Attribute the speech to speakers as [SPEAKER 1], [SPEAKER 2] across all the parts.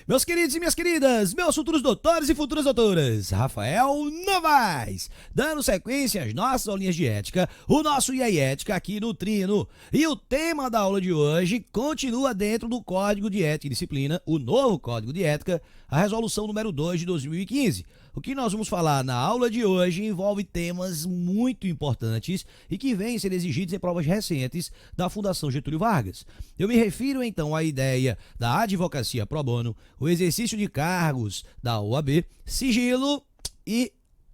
[SPEAKER 1] Meus queridos e minhas queridas, meus futuros doutores e futuras doutoras, Rafael Novaes, dando sequência às nossas aulinhas de ética, o nosso IE Ética aqui no Trino. E o tema da aula de hoje continua dentro do Código de Ética e Disciplina, o novo Código de Ética, a resolução número 2 de 2015. O que nós vamos falar na aula de hoje envolve temas muito importantes e que vêm sendo exigidos em provas recentes da Fundação Getúlio Vargas. Eu me refiro então à ideia da advocacia pro bono, o exercício de cargos da OAB, sigilo e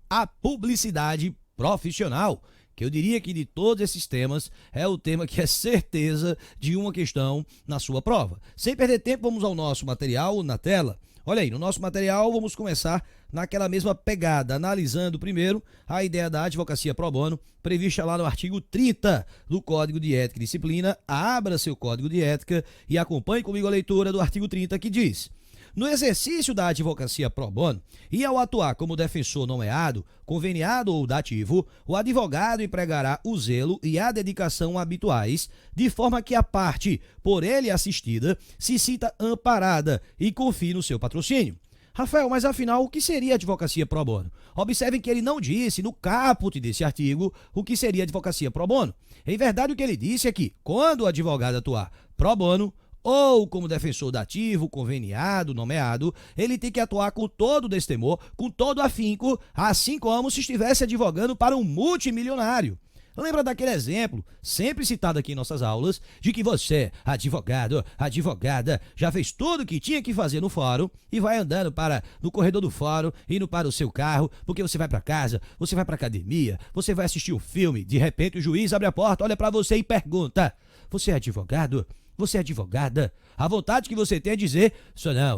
[SPEAKER 1] a publicidade profissional, que eu diria que de todos esses temas é o tema que é certeza de uma questão na sua prova. Sem perder tempo, vamos ao nosso material na tela. Olha aí, no nosso material vamos começar naquela mesma pegada, analisando primeiro a ideia da advocacia pro bono, prevista lá no artigo 30 do Código de Ética e Disciplina. Abra seu Código de Ética e acompanhe comigo a leitura do artigo 30, que diz: no exercício da advocacia pro bono e ao atuar como defensor nomeado, conveniado ou dativo, o advogado empregará o zelo e a dedicação habituais, de forma que a parte por ele assistida se sinta amparada e confie no seu patrocínio. Rafael, mas afinal, o que seria advocacia pro bono? Observem que ele não disse no caput desse artigo o que seria advocacia pro bono. Em verdade, o que ele disse é que, quando o advogado atuar pro bono, ou como defensor dativo, conveniado, nomeado, ele tem que atuar com todo destemor, com todo afinco, assim como se estivesse advogando para um multimilionário. Lembra daquele exemplo, sempre citado aqui em nossas aulas, de que você, advogado, advogada, já fez tudo o que tinha que fazer no fórum e vai andando no corredor do fórum, indo para o seu carro, porque você vai para casa, você vai para academia, você vai assistir um filme, de repente o juiz abre a porta, olha para você e pergunta: você é advogado? Você é advogada? A vontade que você tem é dizer: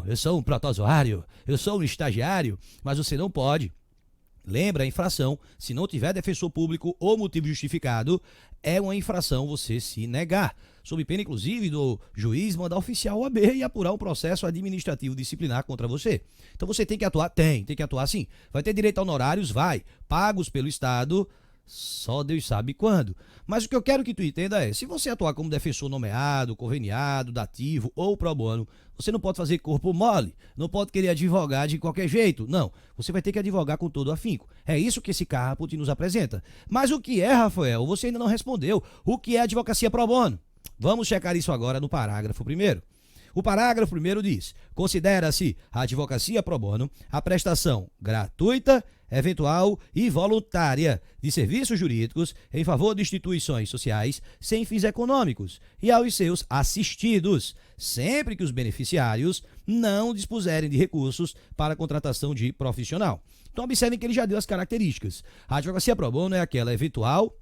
[SPEAKER 1] eu sou um protozoário, eu sou um estagiário, mas você não pode. Lembra, a infração, se não tiver defensor público ou motivo justificado, é uma infração você se negar, sob pena inclusive do juiz mandar oficial OAB e apurar um processo administrativo disciplinar contra você. Então você tem que atuar? Tem que atuar sim. Vai ter direito a honorários? Vai. Pagos pelo Estado? Só Deus sabe quando. Mas o que eu quero que tu entenda é: se você atuar como defensor nomeado, conveniado, dativo ou pro bono, você não pode fazer corpo mole, não pode querer advogar de qualquer jeito. Não, você vai ter que advogar com todo afinco. É isso que esse caput nos apresenta. Mas o que é, Rafael? Você ainda não respondeu. O que é advocacia pro bono? Vamos checar isso agora no parágrafo primeiro. O parágrafo primeiro diz: considera-se a advocacia pro bono a prestação gratuita, eventual e voluntária de serviços jurídicos em favor de instituições sociais sem fins econômicos e aos seus assistidos, sempre que os beneficiários não dispuserem de recursos para a contratação de profissional. Então observem que ele já deu as características. A advocacia pro bono é aquela eventual,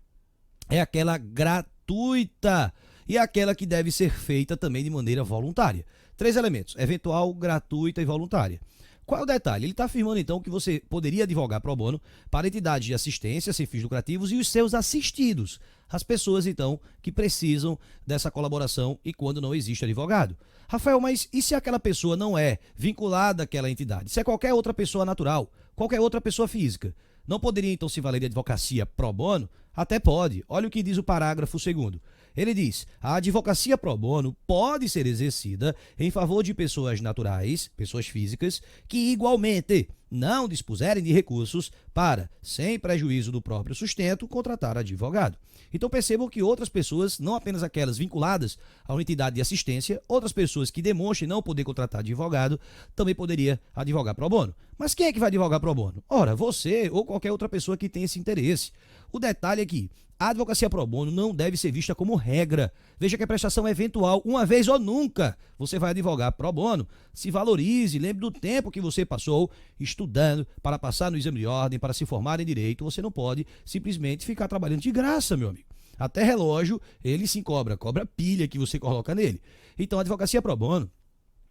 [SPEAKER 1] é aquela gratuita e aquela que deve ser feita também de maneira voluntária. 3 elementos: eventual, gratuita e voluntária. Qual é o detalhe? Ele está afirmando então que você poderia advogar pro bono para entidades de assistência sem fins lucrativos e os seus assistidos, as pessoas então que precisam dessa colaboração e quando não existe advogado. Rafael, mas e se aquela pessoa não é vinculada àquela entidade? Se é qualquer outra pessoa natural, qualquer outra pessoa física, não poderia então se valer de advocacia pro bono? Até pode. Olha o que diz o parágrafo 2º. Ele diz: a advocacia pro bono pode ser exercida em favor de pessoas naturais, pessoas físicas, que igualmente não dispuserem de recursos para, sem prejuízo do próprio sustento, contratar advogado. Então percebam que outras pessoas, não apenas aquelas vinculadas a uma entidade de assistência, outras pessoas que demonstrem não poder contratar advogado, também poderia advogar pro bono. Mas quem é que vai advogar pro bono? Ora, você ou qualquer outra pessoa que tenha esse interesse. O detalhe é que a advocacia pro bono não deve ser vista como regra. Veja que a prestação é eventual, uma vez ou nunca você vai advogar pro bono. Se valorize, lembre do tempo que você passou estudando para passar no exame de ordem, para se formar em direito. Você não pode simplesmente ficar trabalhando de graça, meu amigo. Até relógio, ele sim cobra pilha que você coloca nele. Então a advocacia pro bono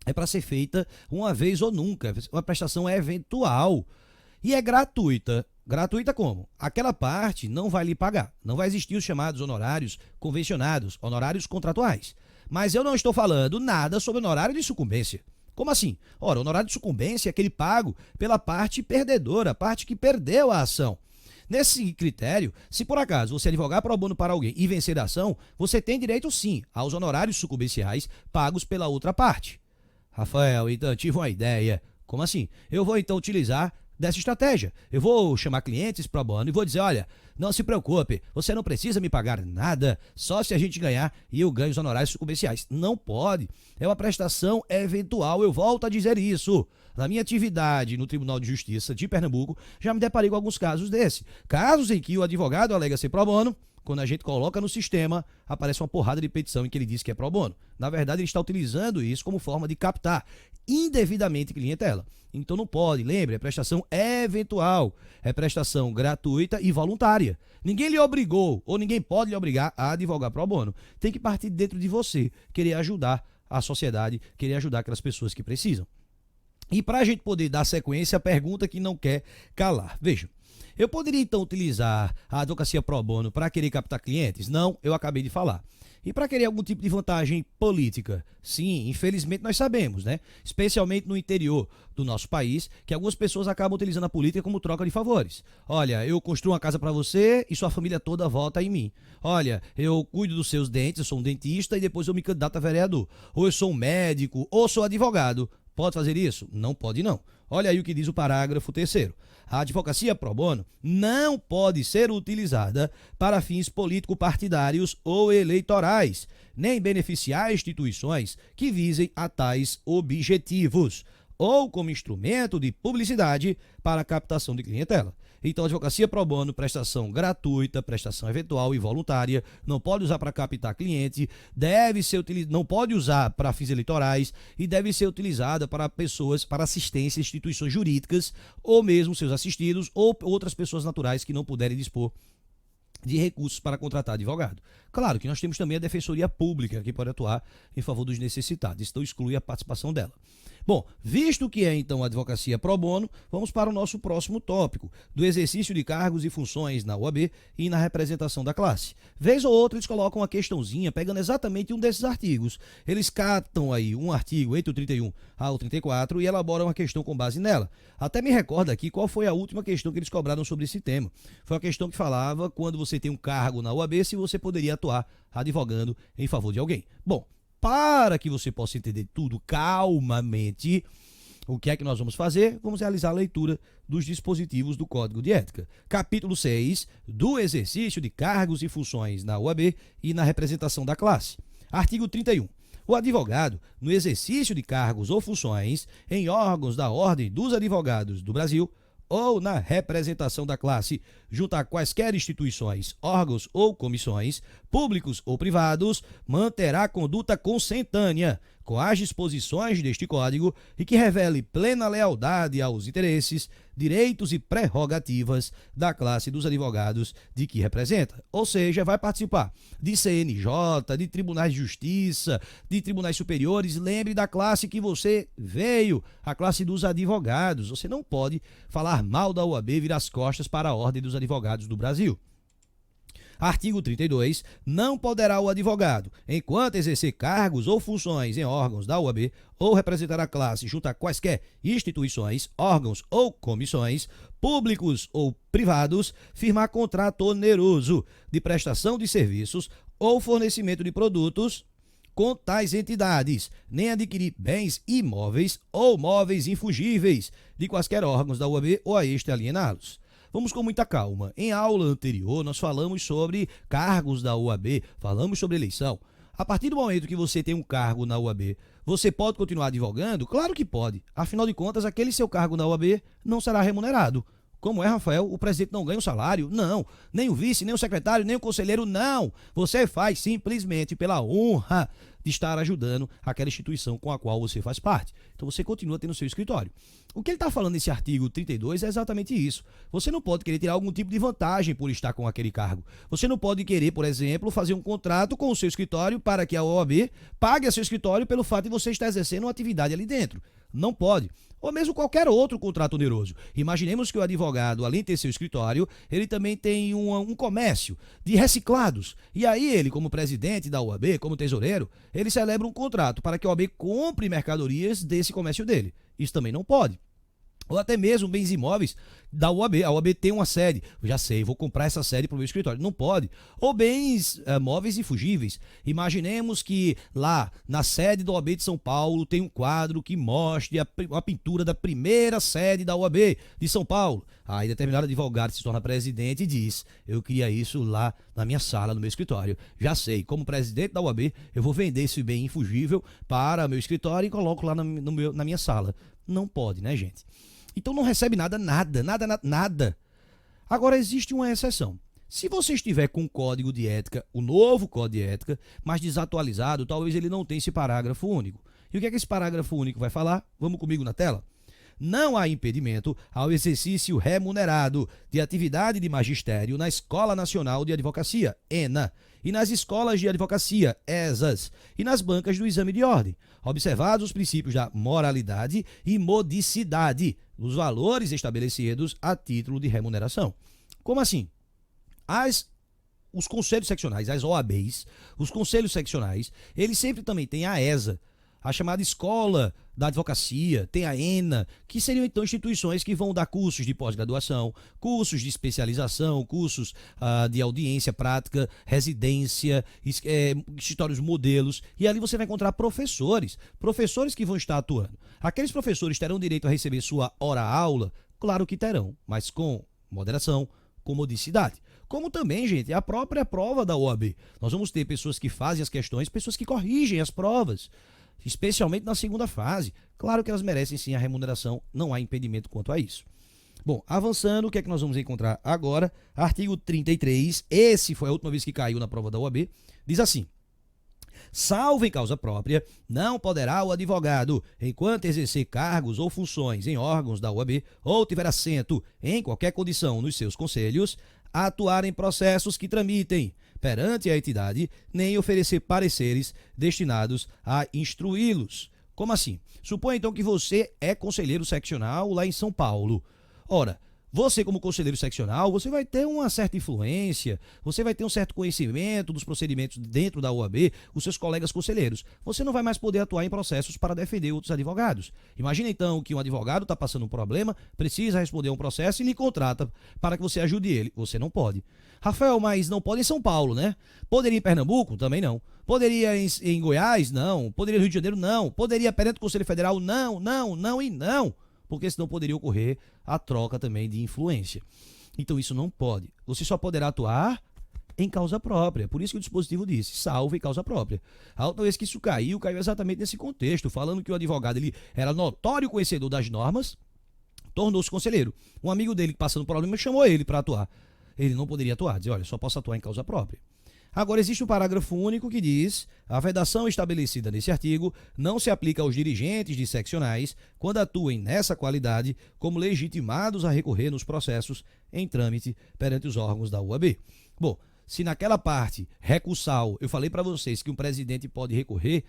[SPEAKER 1] é para ser feita uma vez ou nunca, uma prestação eventual e é gratuita. Gratuita como? Aquela parte não vai lhe pagar. Não vai existir os chamados honorários convencionados, honorários contratuais. Mas eu não estou falando nada sobre honorário de sucumbência. Como assim? Ora, o honorário de sucumbência é aquele pago pela parte perdedora, a parte que perdeu a ação. Nesse critério, se por acaso você advogar pro bono para alguém e vencer a ação, você tem direito sim aos honorários sucumbenciais pagos pela outra parte. Rafael, então tive uma ideia. Como assim? Eu vou então utilizar dessa estratégia. Eu vou chamar clientes pro bono e vou dizer, olha, não se preocupe, você não precisa me pagar nada, só se a gente ganhar e eu ganho os honorários comerciais. Não pode. É uma prestação eventual, eu volto a dizer isso. Na minha atividade no Tribunal de Justiça de Pernambuco, já me deparei com alguns casos desse. Casos em que o advogado alega ser pro bono, quando a gente coloca no sistema, aparece uma porrada de petição em que ele diz que é pro bono. Na verdade, ele está utilizando isso como forma de captar indevidamente clientela. Então não pode, lembre, é prestação eventual, é prestação gratuita e voluntária. Ninguém lhe obrigou, ou ninguém pode lhe obrigar a advogar pro bono. Tem que partir dentro de você, querer ajudar a sociedade, querer ajudar aquelas pessoas que precisam. E para a gente poder dar sequência, a pergunta que não quer calar. Veja, eu poderia então utilizar a advocacia pro bono para querer captar clientes? Não, eu acabei de falar. E para querer algum tipo de vantagem política? Sim, infelizmente nós sabemos, né? Especialmente no interior do nosso país, que algumas pessoas acabam utilizando a política como troca de favores. Olha, eu construo uma casa para você e sua família toda vota em mim. Olha, eu cuido dos seus dentes, eu sou um dentista e depois eu me candidato a vereador. Ou eu sou um médico, ou sou advogado. Pode fazer isso? Não pode não. Olha aí o que diz o parágrafo 3º. A advocacia pro bono não pode ser utilizada para fins político-partidários ou eleitorais, nem beneficiar instituições que visem a tais objetivos, ou como instrumento de publicidade para a captação de clientela. Então, a advocacia pro bono, prestação gratuita, prestação eventual e voluntária, não pode usar para captar cliente, não pode usar para fins eleitorais e deve ser utilizada para pessoas, para assistência, instituições jurídicas, ou mesmo seus assistidos, ou outras pessoas naturais que não puderem dispor de recursos para contratar advogado. Claro que nós temos também a Defensoria Pública, que pode atuar em favor dos necessitados, então exclui a participação dela. Bom, visto que é então a advocacia pro bono, vamos para o nosso próximo tópico, do exercício de cargos e funções na OAB e na representação da classe. Vez ou outra eles colocam uma questãozinha pegando exatamente um desses artigos. Eles catam aí um artigo entre o 31 ao 34 e elaboram uma questão com base nela. Até me recorda aqui qual foi a última questão que eles cobraram sobre esse tema. Foi uma questão que falava quando você tem um cargo na OAB, se você poderia atuar advogando em favor de alguém. Bom, para que você possa entender tudo calmamente, o que é que nós vamos fazer? Vamos realizar a leitura dos dispositivos do Código de Ética. Capítulo 6, do exercício de cargos e funções na OAB e na representação da classe. Artigo 31. O advogado, no exercício de cargos ou funções em órgãos da Ordem dos Advogados do Brasil, ou na representação da classe, junto a quaisquer instituições, órgãos ou comissões, públicos ou privados, manterá conduta consentânea com as disposições deste Código e que revele plena lealdade aos interesses, direitos e prerrogativas da classe dos advogados de que representa. Ou seja, vai participar de CNJ, de tribunais de justiça, de tribunais superiores. Lembre da classe que você veio, a classe dos advogados. Você não pode falar mal da OAB e virar as costas para a Ordem dos Advogados do Brasil. Artigo 32. Não poderá o advogado, enquanto exercer cargos ou funções em órgãos da OAB ou representar a classe junto a quaisquer instituições, órgãos ou comissões, públicos ou privados, firmar contrato oneroso de prestação de serviços ou fornecimento de produtos com tais entidades, nem adquirir bens imóveis ou móveis infungíveis de quaisquer órgãos da OAB ou a este aliená-los. Vamos com muita calma. Em aula anterior, nós falamos sobre cargos da OAB, falamos sobre eleição. A partir do momento que você tem um cargo na OAB, você pode continuar advogando? Claro que pode. Afinal de contas, aquele seu cargo na OAB não será remunerado. Como é, Rafael? O presidente não ganha um salário? Não. Nem o vice, nem o secretário, nem o conselheiro, não. Você faz simplesmente pela honra de estar ajudando aquela instituição com a qual você faz parte. Então você continua tendo seu escritório. O que ele está falando nesse artigo 32 é exatamente isso. Você não pode querer tirar algum tipo de vantagem por estar com aquele cargo. Você não pode querer, por exemplo, fazer um contrato com o seu escritório para que a OAB pague a seu escritório pelo fato de você estar exercendo uma atividade ali dentro. Não pode. Ou mesmo qualquer outro contrato oneroso. Imaginemos que o advogado, além de ter seu escritório, ele também tem um comércio de reciclados. E aí ele, como presidente da OAB, como tesoureiro, ele celebra um contrato para que a OAB compre mercadorias desse comércio dele. Isso também não pode. ou até mesmo bens imóveis da UAB. A UAB tem uma sede, eu já sei, vou comprar essa sede para o meu escritório. Não pode. Ou bens móveis e fugíveis. Imaginemos que lá na sede da UAB de São Paulo tem um quadro que mostre a pintura da primeira sede da UAB de São Paulo. Aí determinado advogado se torna presidente e diz: eu queria isso lá na minha sala, no meu escritório. Já sei, como presidente da UAB, eu vou vender esse bem infugível para meu escritório e coloco lá na minha sala. Não pode, né, gente? Então não recebe nada. Agora existe uma exceção. Se você estiver com o código de ética, o novo código de ética, mas desatualizado, talvez ele não tenha esse parágrafo único. E o que é que esse parágrafo único vai falar? Vamos comigo na tela? Não há impedimento ao exercício remunerado de atividade de magistério na Escola Nacional de Advocacia, ENA, e nas escolas de advocacia, ESAS, e nas bancas do exame de ordem, observados os princípios da moralidade e modicidade dos valores estabelecidos a título de remuneração. Como assim? Os conselhos seccionais, as OABs, os conselhos seccionais, eles sempre também têm a ESA, a chamada Escola da Advocacia, tem a ENA, que seriam então instituições que vão dar cursos de pós-graduação, cursos de especialização, cursos de audiência prática, residência, escritórios modelos, e ali você vai encontrar professores que vão estar atuando. Aqueles professores terão direito a receber sua hora-aula? Claro que terão, mas com moderação, com modicidade. Como também, gente, a própria prova da OAB. Nós vamos ter pessoas que fazem as questões, pessoas que corrigem as provas, especialmente na segunda fase. Claro que elas merecem sim a remuneração, não há impedimento quanto a isso. Bom, avançando, o que é que nós vamos encontrar agora? Artigo 33, esse foi a última vez que caiu na prova da OAB, diz assim: salvo em causa própria, não poderá o advogado, enquanto exercer cargos ou funções em órgãos da OAB ou tiver assento em qualquer condição nos seus conselhos, atuar em processos que tramitem perante a entidade, nem oferecer pareceres destinados a instruí-los. Como assim? Suponha então que você é conselheiro seccional lá em São Paulo. Ora, você como conselheiro seccional, você vai ter uma certa influência, você vai ter um certo conhecimento dos procedimentos dentro da OAB, os seus colegas conselheiros. Você não vai mais poder atuar em processos para defender outros advogados. Imagina então que um advogado está passando um problema, precisa responder a um processo e lhe contrata para que você ajude ele. Você não pode. Rafael, mas não pode em São Paulo, né? Poderia em Pernambuco? Também não. Poderia em Goiás? Não. Poderia no Rio de Janeiro? Não. Poderia perante o Conselho Federal? Não, não e não. Porque senão poderia ocorrer a troca também de influência. Então isso não pode. Você só poderá atuar em causa própria. Por isso que o dispositivo disse, salvo em causa própria. A outra vez que isso caiu exatamente nesse contexto, falando que o advogado ele era notório conhecedor das normas, tornou-se conselheiro. Um amigo dele que passando por problema chamou ele para atuar. Ele não poderia atuar, dizia, olha, só posso atuar em causa própria. Agora, existe um parágrafo único que diz: a vedação estabelecida nesse artigo não se aplica aos dirigentes de seccionais quando atuem nessa qualidade como legitimados a recorrer nos processos em trâmite perante os órgãos da UAB. Bom, se naquela parte recursal eu falei para vocês que um presidente pode recorrer,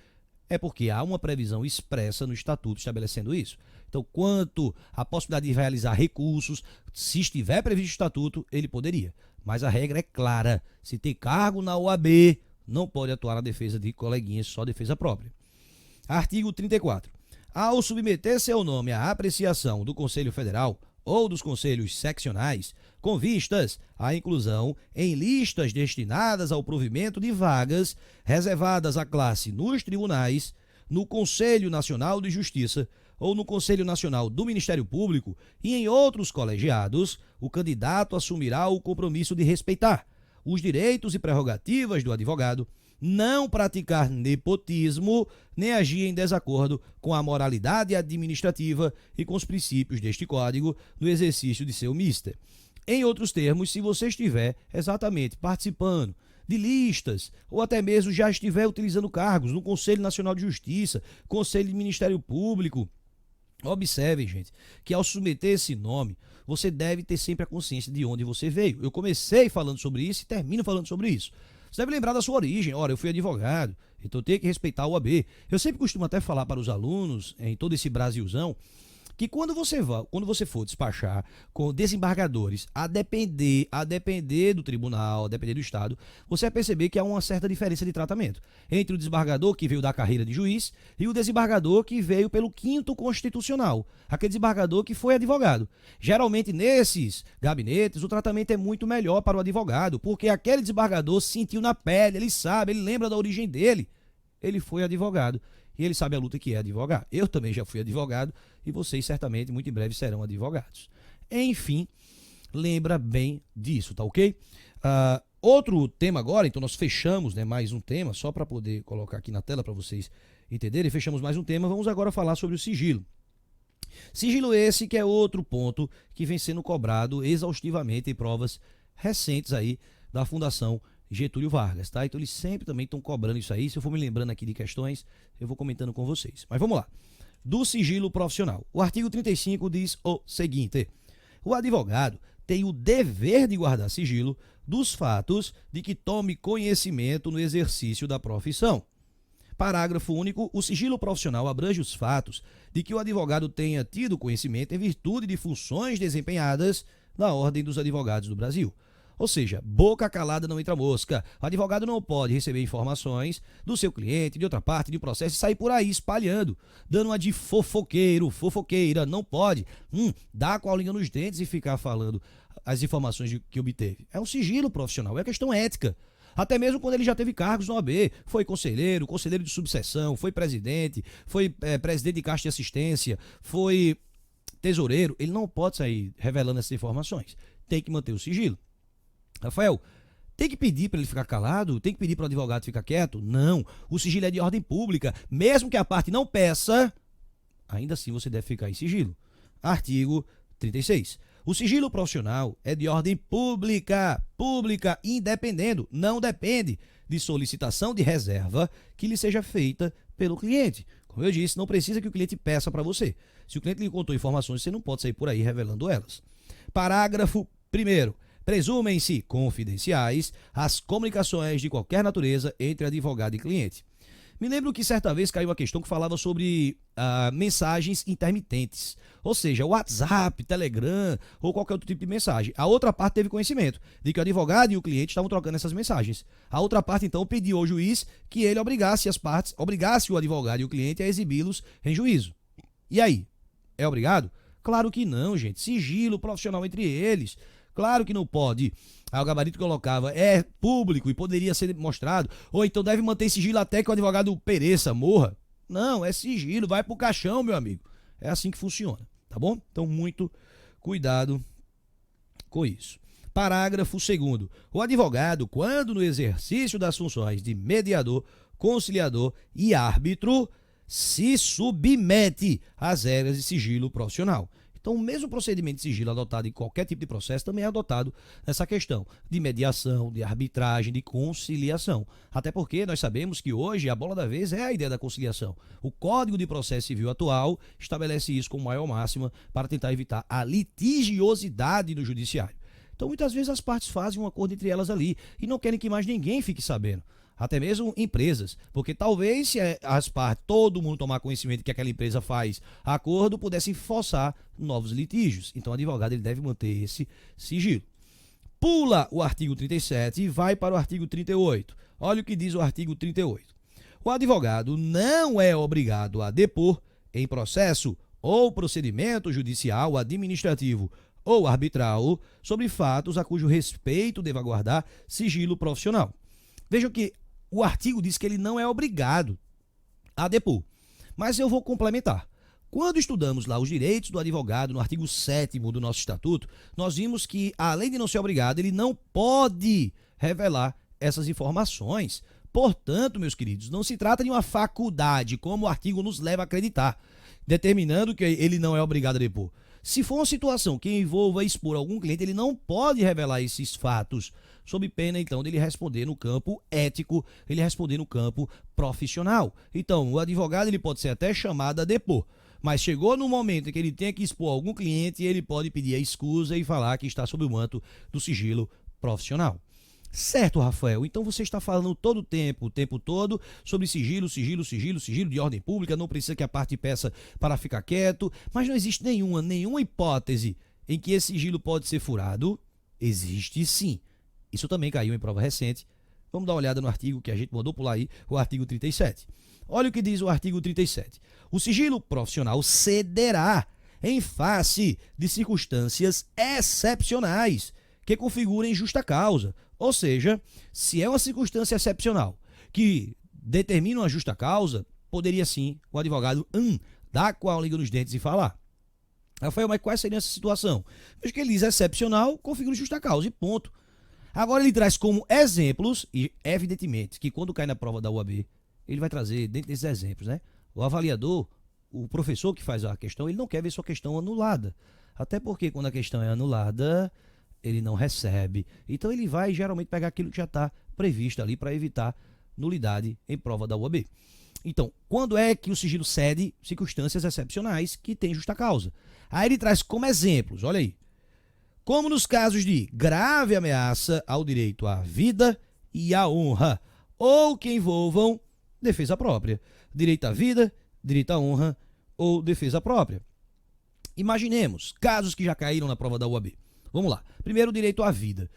[SPEAKER 1] é porque há uma previsão expressa no estatuto estabelecendo isso. Então, quanto à possibilidade de realizar recursos, se estiver previsto no estatuto, ele poderia. Mas a regra é clara: se tem cargo na OAB, não pode atuar na defesa de coleguinhas, só defesa própria. Artigo 34. Ao submeter seu nome à apreciação do Conselho Federal ou dos conselhos seccionais, com vistas à inclusão em listas destinadas ao provimento de vagas reservadas à classe nos tribunais, no Conselho Nacional de Justiça ou no Conselho Nacional do Ministério Público e em outros colegiados, o candidato assumirá o compromisso de respeitar os direitos e prerrogativas do advogado, não praticar nepotismo, nem agir em desacordo com a moralidade administrativa e com os princípios deste código no exercício de seu mister. Em outros termos, se você estiver exatamente participando de listas, ou até mesmo já estiver utilizando cargos no Conselho Nacional de Justiça, Conselho de Ministério Público, observem, gente, que ao submeter esse nome, você deve ter sempre a consciência de onde você veio. Eu comecei falando sobre isso e termino falando sobre isso. Você deve lembrar da sua origem. Ora, eu fui advogado, então eu tenho que respeitar a OAB. Eu sempre costumo até falar para os alunos, em todo esse Brasilzão, que quando você for despachar com desembargadores, a depender do tribunal, a depender do estado, você vai perceber que há uma certa diferença de tratamento entre o desembargador que veio da carreira de juiz e o desembargador que veio pelo quinto constitucional, aquele desembargador que foi advogado. Geralmente nesses gabinetes o tratamento é muito melhor para o advogado, porque aquele desembargador sentiu na pele, ele sabe, ele lembra da origem dele, ele foi advogado. E ele sabe a luta que é advogar. Eu também já fui advogado e vocês certamente muito em breve serão advogados. Enfim, lembra bem disso, tá ok? Outro tema agora, então nós fechamos, né, mais um tema, só para poder colocar aqui na tela para vocês entenderem. Fechamos mais um tema, vamos agora falar sobre o sigilo. Sigilo esse que é outro ponto que vem sendo cobrado exaustivamente em provas recentes aí da Fundação Getúlio Vargas, tá? Então eles sempre também estão cobrando isso aí. Se eu for me lembrando aqui de questões, eu vou comentando com vocês. Mas vamos lá. Do sigilo profissional. O artigo 35 diz o seguinte: o advogado tem o dever de guardar sigilo dos fatos de que tome conhecimento no exercício da profissão. Parágrafo único. O sigilo profissional abrange os fatos de que o advogado tenha tido conhecimento em virtude de funções desempenhadas na Ordem dos Advogados do Brasil. Ou seja, boca calada não entra mosca. O advogado não pode receber informações do seu cliente, de outra parte, de um processo e sair por aí espalhando, dando uma de fofoqueiro, fofoqueira. Não pode dar com a língua nos dentes e ficar falando as informações que obteve. É um sigilo profissional, é questão ética. Até mesmo quando ele já teve cargos no OAB, foi conselheiro de subseção, foi presidente, foi presidente de caixa de assistência, foi tesoureiro, ele não pode sair revelando essas informações. Tem que manter o sigilo. Rafael, tem que pedir para ele ficar calado? Tem que pedir para o advogado ficar quieto? Não, o sigilo é de ordem pública. Mesmo que a parte não peça, ainda assim você deve ficar em sigilo. Artigo 36. O sigilo profissional é de ordem pública, independendo, não depende de solicitação de reserva que lhe seja feita pelo cliente. Como eu disse, não precisa que o cliente peça para você. Se o cliente lhe contou informações, você não pode sair por aí revelando elas. Parágrafo 1º. Presumem-se confidenciais as comunicações de qualquer natureza entre advogado e cliente. Me lembro que certa vez caiu uma questão que falava sobre mensagens intermitentes, ou seja, WhatsApp, Telegram ou qualquer outro tipo de mensagem. A outra parte teve conhecimento de que o advogado e o cliente estavam trocando essas mensagens. A outra parte então pediu ao juiz que ele obrigasse o advogado e o cliente a exibi-los em juízo. E aí? É obrigado? Claro que não, gente. Sigilo profissional entre eles. Claro que não pode. O gabarito que eu colocava é público e poderia ser mostrado. Ou então deve manter sigilo até que o advogado pereça, morra. Não, é sigilo, vai pro caixão, meu amigo. É assim que funciona, tá bom? Então, muito cuidado com isso. Parágrafo 2º. O advogado, quando no exercício das funções de mediador, conciliador e árbitro, se submete às regras de sigilo profissional. Então, o mesmo procedimento de sigilo adotado em qualquer tipo de processo também é adotado nessa questão de mediação, de arbitragem, de conciliação. Até porque nós sabemos que hoje a bola da vez é a ideia da conciliação. O Código de Processo Civil atual estabelece isso como maior máxima para tentar evitar a litigiosidade no judiciário. Então, muitas vezes as partes fazem um acordo entre elas ali e não querem que mais ninguém fique sabendo. Até mesmo empresas, porque talvez se as partes, todo mundo tomar conhecimento que aquela empresa faz acordo, pudessem forçar novos litígios. Então o advogado ele deve manter esse sigilo. Pula o artigo 37 e vai para o artigo 38. Olha o que diz o artigo 38. O advogado não é obrigado a depor em processo ou procedimento judicial, administrativo ou arbitral sobre fatos a cujo respeito deva guardar sigilo profissional. Vejam que o artigo diz que ele não é obrigado a depor. Mas eu vou complementar. Quando estudamos lá os direitos do advogado, no artigo 7º do nosso estatuto, nós vimos que, além de não ser obrigado, ele não pode revelar essas informações. Portanto, meus queridos, não se trata de uma faculdade, como o artigo nos leva a acreditar, determinando que ele não é obrigado a depor. Se for uma situação que envolva expor algum cliente, ele não pode revelar esses fatos, sob pena, então, de ele responder no campo ético, ele responder no campo profissional. Então, o advogado ele pode ser até chamado a depor, mas chegou no momento em que ele tem que expor algum cliente, ele pode pedir a escusa e falar que está sob o manto do sigilo profissional. Certo, Rafael. Então você está falando todo o tempo todo, sobre sigilo, sigilo de ordem pública, não precisa que a parte peça para ficar quieto, mas não existe nenhuma hipótese em que esse sigilo pode ser furado? Existe sim. Isso também caiu em prova recente. Vamos dar uma olhada no artigo que a gente mandou pular aí, o artigo 37. Olha o que diz o artigo 37. O sigilo profissional cederá em face de circunstâncias excepcionais que configurem justa causa. Ou seja, se é uma circunstância excepcional que determina uma justa causa, poderia sim o advogado dar com a língua nos dentes e falar. Rafael, mas qual seria essa situação? Veja que ele diz excepcional, configura justa causa e ponto. Agora ele traz como exemplos, e evidentemente que quando cai na prova da UAB, ele vai trazer dentro desses exemplos, né? O avaliador, o professor que faz a questão, ele não quer ver sua questão anulada. Até porque quando a questão é anulada, ele não recebe. Então ele vai geralmente pegar aquilo que já está previsto ali para evitar nulidade em prova da UAB. Então, quando é que o sigilo cede? Circunstâncias excepcionais que tem justa causa. Aí ele traz como exemplos, olha aí. Como nos casos de grave ameaça ao direito à vida e à honra, ou que envolvam defesa própria. Direito à vida, direito à honra ou defesa própria. Imaginemos casos que já caíram na prova da UAB. Vamos lá. Primeiro, direito à vida.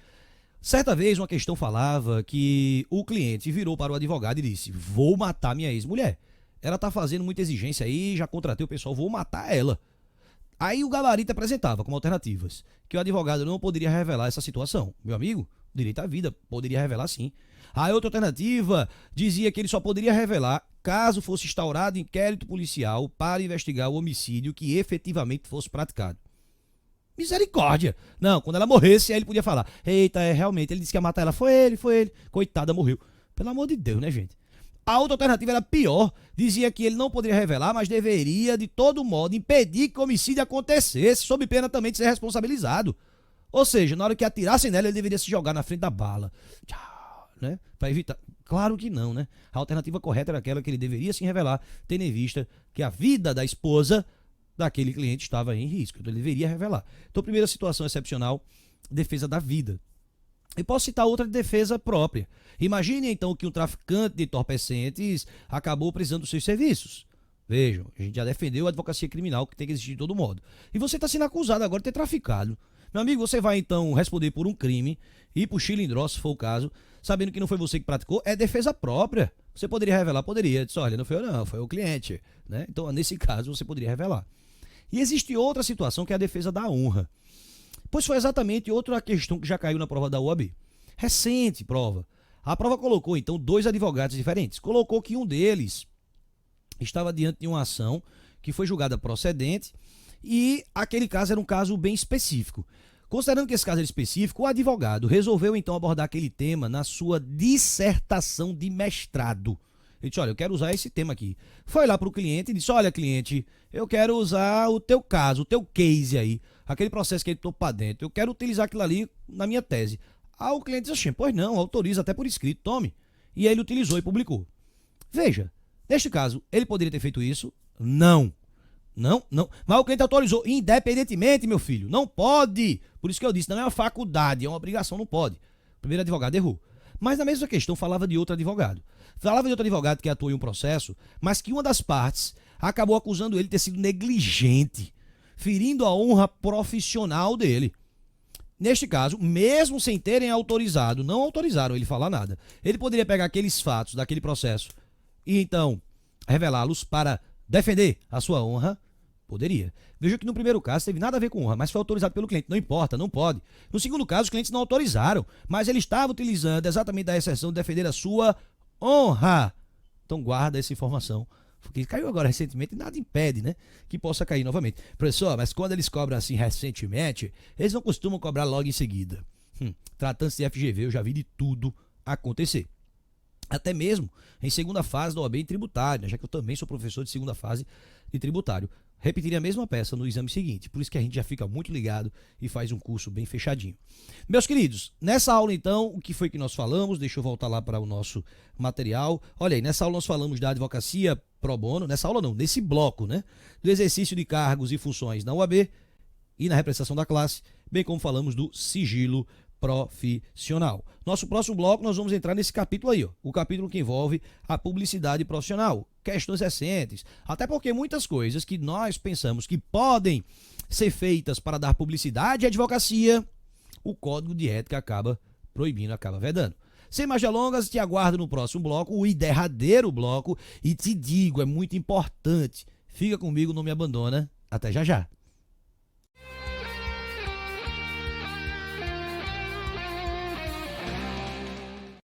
[SPEAKER 1] Certa vez uma questão falava que o cliente virou para o advogado e disse: vou matar minha ex-mulher. Ela está fazendo muita exigência aí, já contratei o pessoal, vou matar ela. Aí o gabarito apresentava como alternativas que o advogado não poderia revelar essa situação. Meu amigo, direito à vida, poderia revelar sim. A outra alternativa dizia que ele só poderia revelar caso fosse instaurado inquérito policial para investigar o homicídio que efetivamente fosse praticado. Misericórdia! Não, quando ela morresse, aí ele podia falar: eita, realmente, ele disse que ia matar ela, foi ele. Coitada, morreu. Pelo amor de Deus, né, gente? A outra alternativa era pior, dizia que ele não poderia revelar, mas deveria, de todo modo, impedir que o homicídio acontecesse, sob pena também de ser responsabilizado. Ou seja, na hora que atirassem nela, ele deveria se jogar na frente da bala. Tchau, né? Para evitar. Claro que não, né? A alternativa correta era aquela que ele deveria se revelar, tendo em vista que a vida da esposa daquele cliente estava em risco. Então ele deveria revelar. Então, primeira situação excepcional, defesa da vida. E posso citar outra de defesa própria. Imagine então que um traficante de entorpecentes acabou precisando dos seus serviços. Vejam, a gente já defendeu a advocacia criminal que tem que existir de todo modo. E você está sendo acusado agora de ter traficado. Meu amigo, você vai então responder por um crime, ir para o chilindró, se for o caso, sabendo que não foi você que praticou, é defesa própria. Você poderia revelar? Poderia. Disse, olha, não foi eu não, foi o cliente. Né? Então, nesse caso, você poderia revelar. E existe outra situação que é a defesa da honra. Pois foi exatamente outra questão que já caiu na prova da UAB. Recente prova. A prova colocou, então, dois advogados diferentes. Colocou que um deles estava diante de uma ação que foi julgada procedente e aquele caso era um caso bem específico. Considerando que esse caso era específico, o advogado resolveu, então, abordar aquele tema na sua dissertação de mestrado. Ele disse, olha, eu quero usar esse tema aqui. Foi lá para o cliente e disse, olha, cliente, eu quero usar o teu caso, o teu case aí, aquele processo que ele tomou para dentro. Eu quero utilizar aquilo ali na minha tese. Ah, o cliente disse assim, pois não, autoriza até por escrito, tome. E aí ele utilizou e publicou. Veja, neste caso, ele poderia ter feito isso? Não. Não. Mas o cliente autorizou, independentemente, meu filho, não pode. Por isso que eu disse, não é uma faculdade, é uma obrigação, não pode. O primeiro advogado errou. Mas na mesma questão falava de outro advogado. Falava de outro advogado que atuou em um processo, mas que uma das partes acabou acusando ele de ter sido negligente, ferindo a honra profissional dele. Neste caso, mesmo sem terem autorizado, não autorizaram ele falar nada. Ele poderia pegar aqueles fatos daquele processo e então revelá-los para defender a sua honra? Poderia. Veja que no primeiro caso teve nada a ver com honra, mas foi autorizado pelo cliente. Não importa, não pode. No segundo caso, os clientes não autorizaram, mas ele estava utilizando exatamente da exceção de defender a sua honra. Então guarda essa informação, porque caiu agora recentemente e nada impede, né, que possa cair novamente. Professor, mas quando eles cobram assim recentemente, eles não costumam cobrar logo em seguida. Tratando-se de FGV, eu já vi de tudo acontecer. Até mesmo em segunda fase da OAB em tributário, né, já que eu também sou professor de segunda fase de tributário. Repetiria a mesma peça no exame seguinte, por isso que a gente já fica muito ligado e faz um curso bem fechadinho. Meus queridos, nessa aula então, o que foi que nós falamos? Deixa eu voltar lá para o nosso material. Olha aí, nessa aula nós falamos da advocacia pro bono, nessa aula não, nesse bloco, né? Do exercício de cargos e funções na UAB e na representação da classe, bem como falamos do sigilo profissional. Nosso próximo bloco nós vamos entrar nesse capítulo aí, ó, o capítulo que envolve a publicidade profissional, questões recentes, até porque muitas coisas que nós pensamos que podem ser feitas para dar publicidade à advocacia, o Código de Ética acaba proibindo, acaba vedando. Sem mais delongas, te aguardo no próximo bloco, o derradeiro bloco, e te digo, é muito importante, fica comigo, não me abandona, até já já.